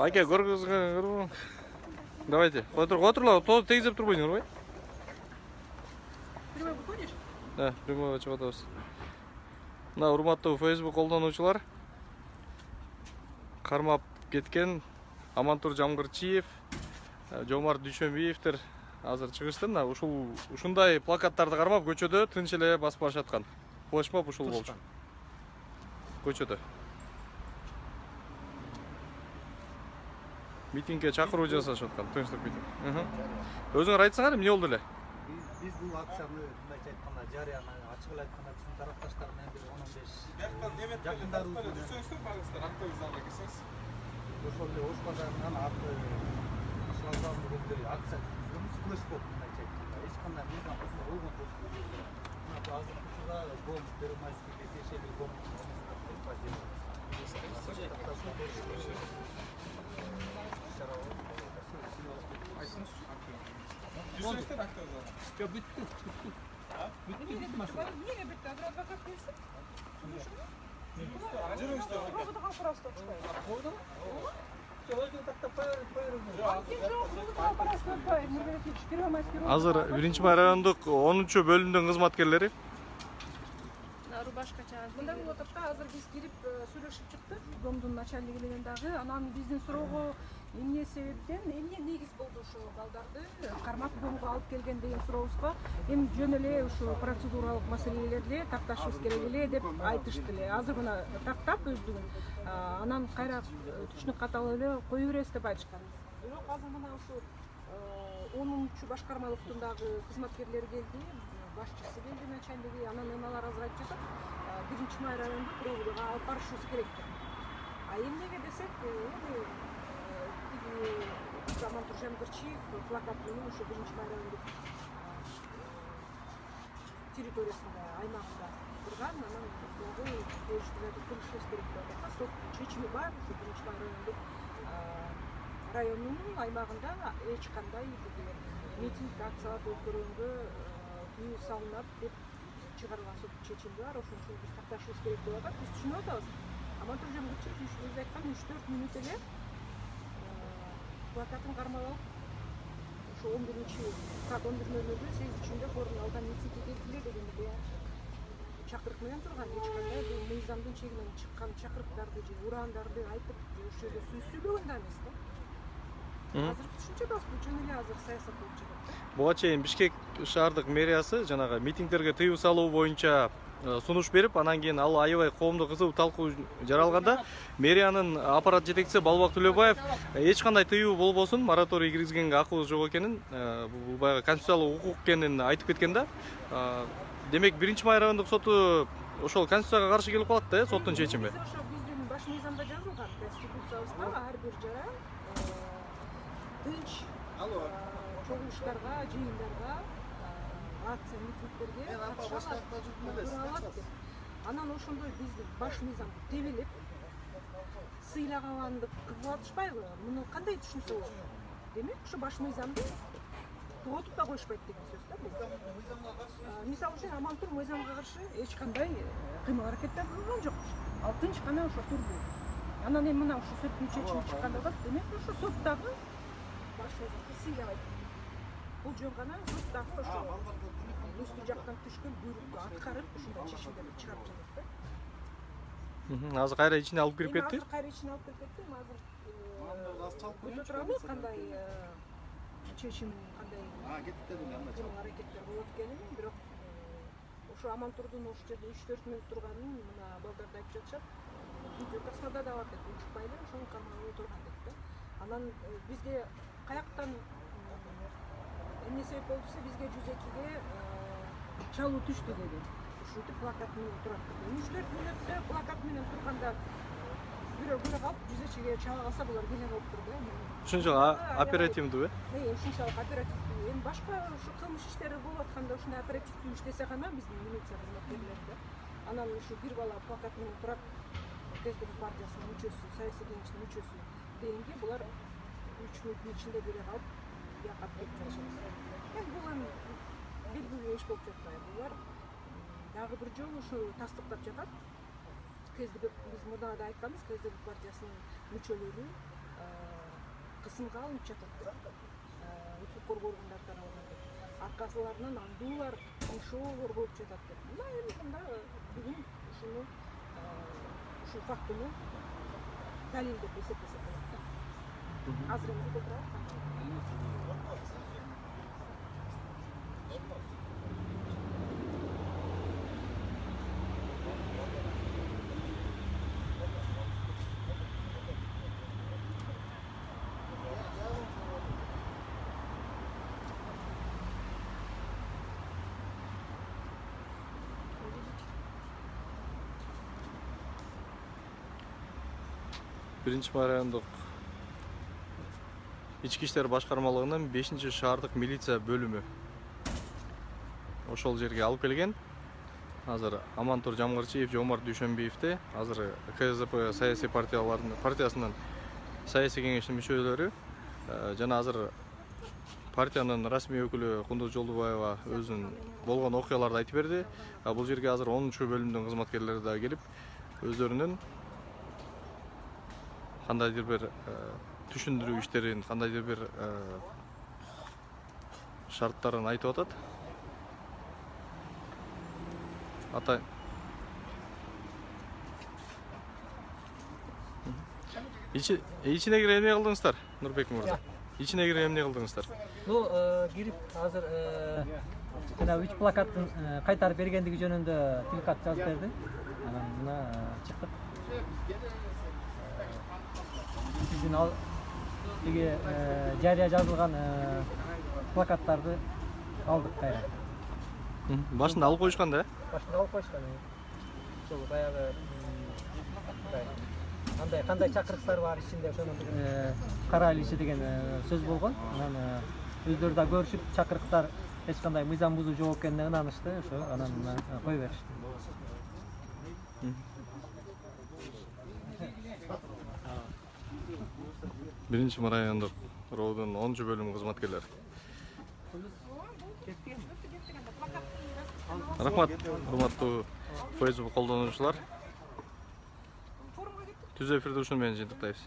Айке, көргізгі. Давайте. Отырла, то тегізеп тұрбайсыңдар ғой? Прямой выходишь? Да, прямой açıp атабыз. Мына урматтуу Facebook колдонуучулар. Кармап кеткен Амантур Жамгырчиев, Жомарт Дүйшөнбиевтер азыр чыгышты. Мына ушундай плакаттарды кармап көчөдө тынч эле басып барышаткан. Флешмоб ушул болчу. Көчөдө. Митингге чакыруу жасашып аткан, тынчтык митинг. Өзүңөр айтсаңар, эмне болду эле? Biz bu aksiyonu aytқанда жарыяны ачык эле айтканда биздин тарапташтар менен бир 15 жакындарыбыз ошол эле ош базарынан аты шлагбаумду көздөрүп акция түзгөнбүз флешмоб мындайча айтканда эч кандай мыйзам бузула болгон жок. Мына азыркы учурда гом Первомайскийге тиешелүү гом Yok bitti. Bitti bitmez. Niye bitti? Advokat değilsin. Burada просто Koydum. Özünü taktap koyuyoruz. Азыр 1-май райондук 10-бөлүмдүн кызматкерлери Рубашкача. Мындай болуп атат да, азыр биз кирип сүйлөшүп чыктык. Домдун начальниги менен дагы. Анан биздин суроого эмне себептен, эмне негиз болду ошо балдарды кармап домго алып келген деген сурообузга эми жөн эле ушу процедуралык маселелерди такташыбыз керек эле деп айтышты эле. Азыр мына тактап өздүгүн анан кайра түшүнүк каталып эле кое беребиз деп айтышкан. Бирок азыр мына ушу 10-башкармалыктын дагы кызматкерлери келди. Башчысы келди, начальниги, анан эмалар азыр айтып жатат. 1-май райондук пробага алып барышыбыз керек деп. А эмнеге десек, эми Амантур Жамгырчиев плакат менен ушу 1-май райондук территориясында, аймагында турган, анан дагы териштирүүгө киришибиз керек деп атат. Сот чечими бар, ушу 1-май райондук районунун аймагында эч кандай митинг, акциялар өткөргөнгө тыюу салынат деп чыгарылган сот чечими бар. Ошон үчүн биз такташыбыз керек деп атат. Биз түшүнүп атабыз. Амантур Жамгырчиев өзү айткан 3-4 мүнөт эле плакатын кармап алып, ошо 11-саат 11:00-дө 8:00-дө форум алган митингге келгиле дегенде чакырык менен турган, эч кандай бул мыйзамдын чегинен чыккан чакырыктарды же урандарды айтып, ошол жерде сөз сүйлөгөн да эмес да. Азыркы түшүнчө да бул жөн эле азыр саясат болуп жатат да. буга чейин Бишкек шаардык мэриясы жанагы митингдерге тыюу салуу боюнча сунуш берип, анан кийин ал аябай коомдук кызуу талкуу жаралганда мэриянын аппарат жетекчиси Балбак Төлөбаев эч кандай тыюу болбосун, мораторий киргизгенге акыбыз жок экенин, бул баягы конституциялык укук экенин айтып кеткен да. Демек 1-май райондук соту ошол конституцияга каршы келип калат да, соттун чечими. Ошо биздин баш мыйзамда жазылган конституциябызда ар бир жара тынч чогулуштарга, жыйындарга, акция митингдерге катыша алат деп. Анан ошондой биздин баш мыйзамды тебелеп сыйлаганды кылып атышпайбы? Муну кандай түшүнсө болот? Демек, ушу баш мыйзамды туготуп да коюшпайт деген сөз да бул. Мисалы үчүн Амантур мыйзамга каршы эч кандай кыймыл аракеттер кылган жок. Ал тынч гана ошо турду. Анан эми мына ушу соттун чечими чыкканда да, демек ушу соттагы баш мыйзамды сыйлабайт. Бул жөн гана соттагы ошо үстү жактан түшкөн буйрукту аткарып ушундай чечимдерди чыгарып жатат да. Азыр кайра ичине алып кирип кетти. Азыр кайра ичине алып кирип кетти. Азыр өтө турабы кандай чечим, кандай аракеттер болот экенин, бирок ошо Амантурдун ошол жерде 3-4 мүнөт турганын мына балдар да айтып жатышат. Видео тасмада да бар деп, учукпай эле ошону кармап отурган деп да. Анан бизге каяктан эмне себеп болду десе, бизге 102-ге чалуу түштү деди. Ушинтип плакат менен турат деди. 3-4 мүнөттө плакат менен турганда бирөө көрө калып 102-ге чала калса булар келе болуп турду. Ушунчалык оперативдүү, ушунчалык оперативдүү. Эми башка ушу кылмыш иштери болуп атканда ушундай оперативдүү иштесе гана биздин милиция кызматкерлери да. Анан ушу бир бала плакат менен турат, КСДП партиясынын мүчөсү, саясий кеңештин мүчөсү дегенге булар 3 мүнөттүн ичинде келе калып биякат кетип жатышат. Бул эми белгилүү иш болуп жатпайбы. Булар дагы бир жолу ушу тастыктап жатат. КСДП, биз мурда да айтканбыз, КСДП партиясынын мүчөлөрү кысымга алынып жатат. Укук коргоо органдары тарабынан аркасыларынан андуулар, ишоолор болуп жатат деп. Мына эми мында бүгүн ушуну ушул фактыны далилдеп эсептесе болот да. Азыр эми турат. Биринчи райондук ички иштер башкармалыгынын 5-шаардык милиция бөлүмү ошол жерге алып келген. Азыр Амантур Жамгырчиев, Жомарт Дүйшөнбиевди азыр КСДП саясий партиясынын саясий кеңештин мүчөлөрү жана азыр партиянын расмий өкүлү Кундуз Жолдубаева өзүнүн болгон окуяларды айтып берди. Бул жерге азыр 10-бөлүмдүн кызматкерлери да келип өздөрүнүн кандайдыр бир түшүндүрүү иштерин, кандайдыр бир шарттарын айтып атат. Ичине кирип эмне кылдыңыздар, Нурбек мырза? Ичине кирип эмне кылдыңыздар? Бул кирип азыр жана 3 плакаттын кайтарып бергендиги жөнүндө тилкат жазып берди. Анан мына чыктык. Биздин ал тиги жарыя жазылган плакаттарды алдык кайра. Башында алып коюшкан да? Башында алып коюшкан. Ошол баягы кандай чакырыктар бар ичинде ошону карайлычы деген сөз болгон. Анан өздөрү да көрүшүп чакырыктар эч кандай мыйзам бузуу жок экенине ынанышты. Ошо анан кое беришти. Биринчи райондук роодун 10-бөлүм кызматкерлери. Рахмат, урматтуу Facebook колдонуучулар. Түз эфирде ушуну менен жыйынтыктайбыз.